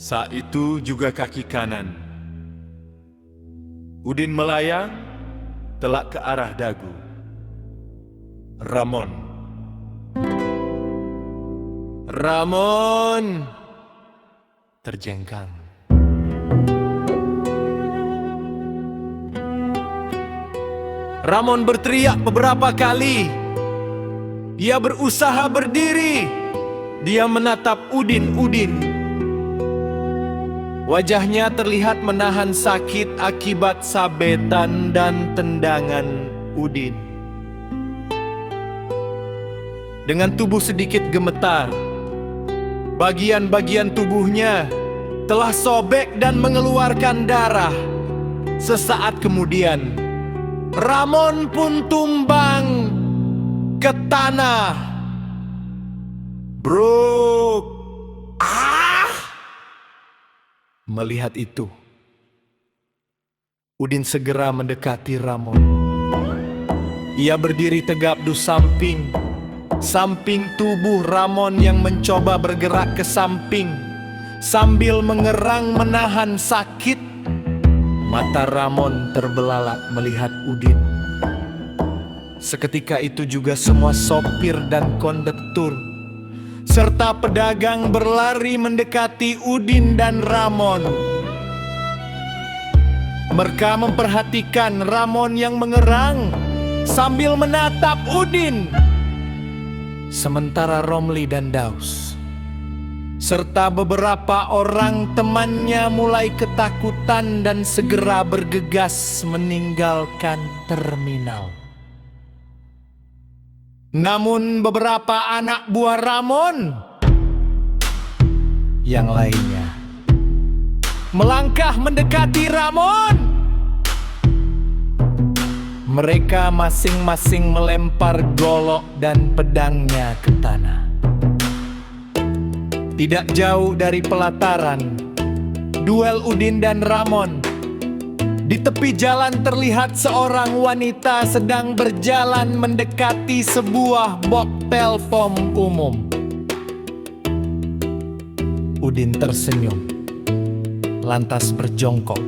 Saat itu juga kaki kanan Udin melayang, telak ke arah dagu. Ramon. Ramon! Terjengkang. Ramon berteriak beberapa kali. Ia berusaha berdiri. Dia menatap Udin. Wajahnya terlihat menahan sakit akibat sabetan dan tendangan Udin. Dengan tubuh sedikit gemetar, bagian-bagian tubuhnya telah sobek dan mengeluarkan darah. Sesaat kemudian, Ramon pun tumbang ke tanah. Bruk! Melihat itu, Udin segera mendekati Ramon. Ia berdiri tegap di samping tubuh Ramon yang mencoba bergerak ke samping sambil mengerang menahan sakit. Mata Ramon terbelalak melihat Udin. Seketika itu juga semua sopir dan kondektur serta pedagang berlari mendekati Udin dan Ramon. Mereka memperhatikan Ramon yang mengerang sambil menatap Udin. Sementara Romli dan Daus serta beberapa orang temannya mulai ketakutan dan segera bergegas meninggalkan terminal. Namun beberapa anak buah Ramon yang lainnya melangkah mendekati Ramon. Mereka masing-masing melempar golok dan pedangnya ke tanah. Tidak jauh dari pelataran duel Udin dan Ramon, di tepi jalan terlihat seorang wanita sedang berjalan mendekati sebuah box telpon umum. Udin tersenyum, lantas berjongkok.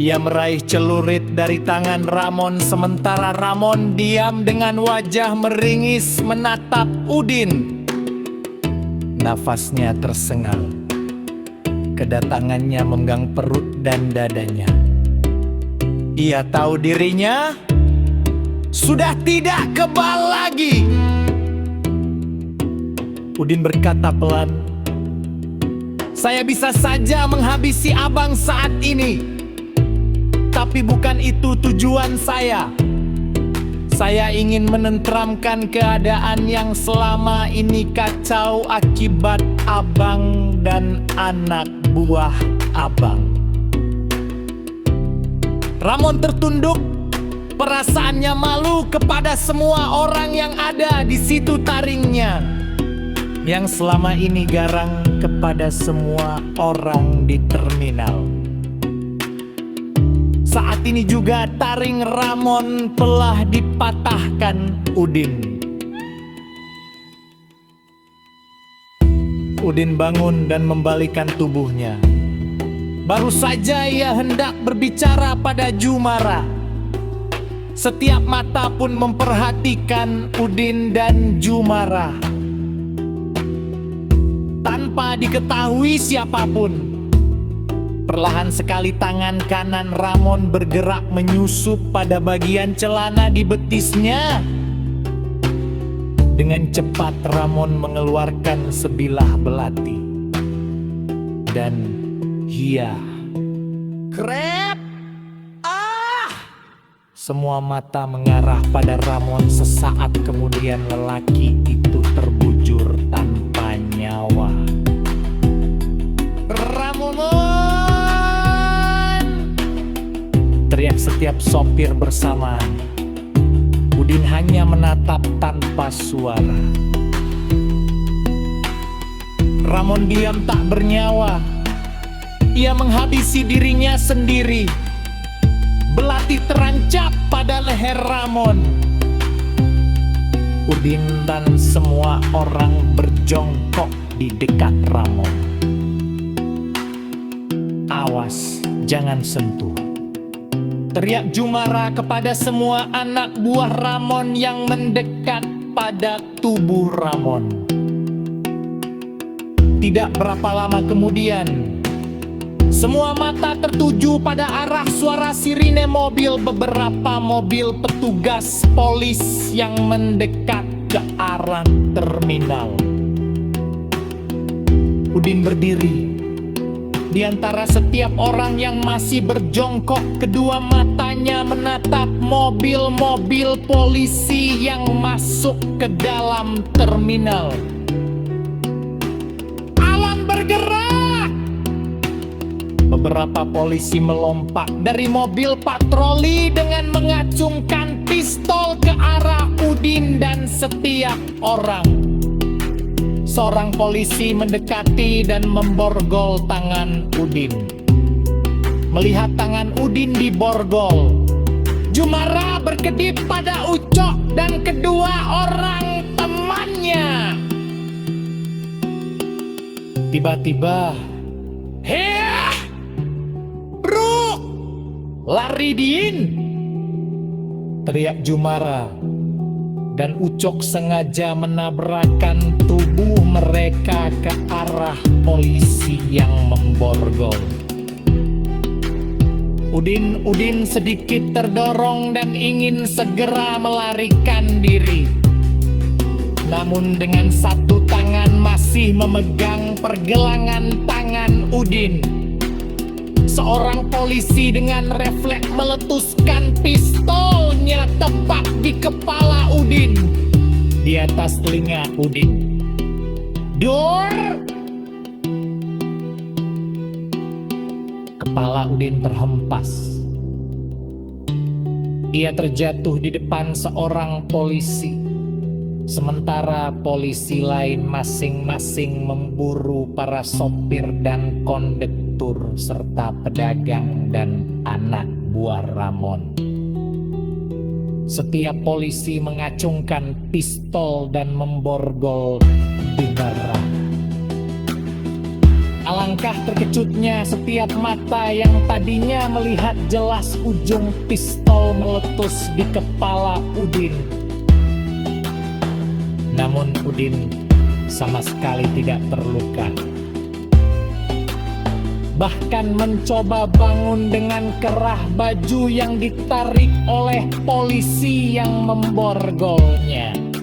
Ia meraih celurit dari tangan Ramon, sementara Ramon diam dengan wajah meringis menatap Udin. Nafasnya tersengal. Kedatangannya menggang perut dan dadanya. Ia tahu dirinya sudah tidak kebal lagi. Udin berkata pelan, "Saya bisa saja menghabisi abang saat ini, tapi bukan itu tujuan saya. Saya ingin menenteramkan keadaan yang selama ini kacau akibat abang dan anak buah abang." Ramon tertunduk, perasaannya malu kepada semua orang yang ada di situ taringnya, yang selama ini garang kepada semua orang di terminal. Saat ini juga taring Ramon telah dipatahkan Udin. Udin bangun dan membalikkan tubuhnya. Baru saja ia hendak berbicara pada Jumara. Setiap mata pun memperhatikan Udin dan Jumara. Tanpa diketahui siapapun, perlahan sekali tangan kanan Ramon bergerak menyusup pada bagian celana di betisnya. Dengan cepat Ramon mengeluarkan sebilah belati. Dan ia krep! Semua mata mengarah pada Ramon. Sesaat kemudian lelaki itu terbujur tanpa nyawa. "Ramon!" teriak setiap sopir bersamaan. Udin hanya menatap tanpa suara. Ramon diam tak bernyawa. Ia menghabisi dirinya sendiri. Belati terancap pada leher Ramon. Udin dan semua orang berjongkok di dekat Ramon. jangan sentuh. Teriak Jumara kepada semua anak buah Ramon yang mendekat pada tubuh Ramon. Tidak berapa lama kemudian, semua mata tertuju pada arah suara sirine mobil beberapa mobil petugas polis yang mendekat ke arah terminal. Udin berdiri di antara setiap orang yang masih berjongkok. Kedua matanya menatap mobil-mobil polisi yang masuk ke dalam terminal. Alam bergerak! Beberapa polisi melompat dari mobil patroli dengan mengacungkan pistol ke arah Udin dan setiap orang. Seorang polisi mendekati dan memborgol tangan Udin. Melihat tangan Udin diborgol, Jumara berkedip pada Ucok dan kedua orang temannya. Tiba-tiba, "Heh! Bruk! Lari Din!" teriak Jumara. Dan Ucok sengaja menabrakkan tubuh mereka ke arah polisi yang memborgol. Udin sedikit terdorong dan ingin segera melarikan diri. Namun dengan satu tangan masih memegang pergelangan tangan Udin, seorang polisi dengan refleks meletuskan pistolnya tepat di kepala Udin, di atas telinga Udin. "Dor!" Kepala Udin terhempas. Ia terjatuh di depan seorang polisi, sementara polisi lain masing-masing memburu para sopir dan kondektur serta pedagang dan anak buah Ramon. Setiap polisi mengacungkan pistol dan memborgol dengaran. Alangkah terkejutnya setiap mata yang tadinya melihat jelas ujung pistol meletus di kepala Udin. Namun Udin sama sekali tidak terluka. Bahkan mencoba bangun dengan kerah baju yang ditarik oleh polisi yang memborgolnya.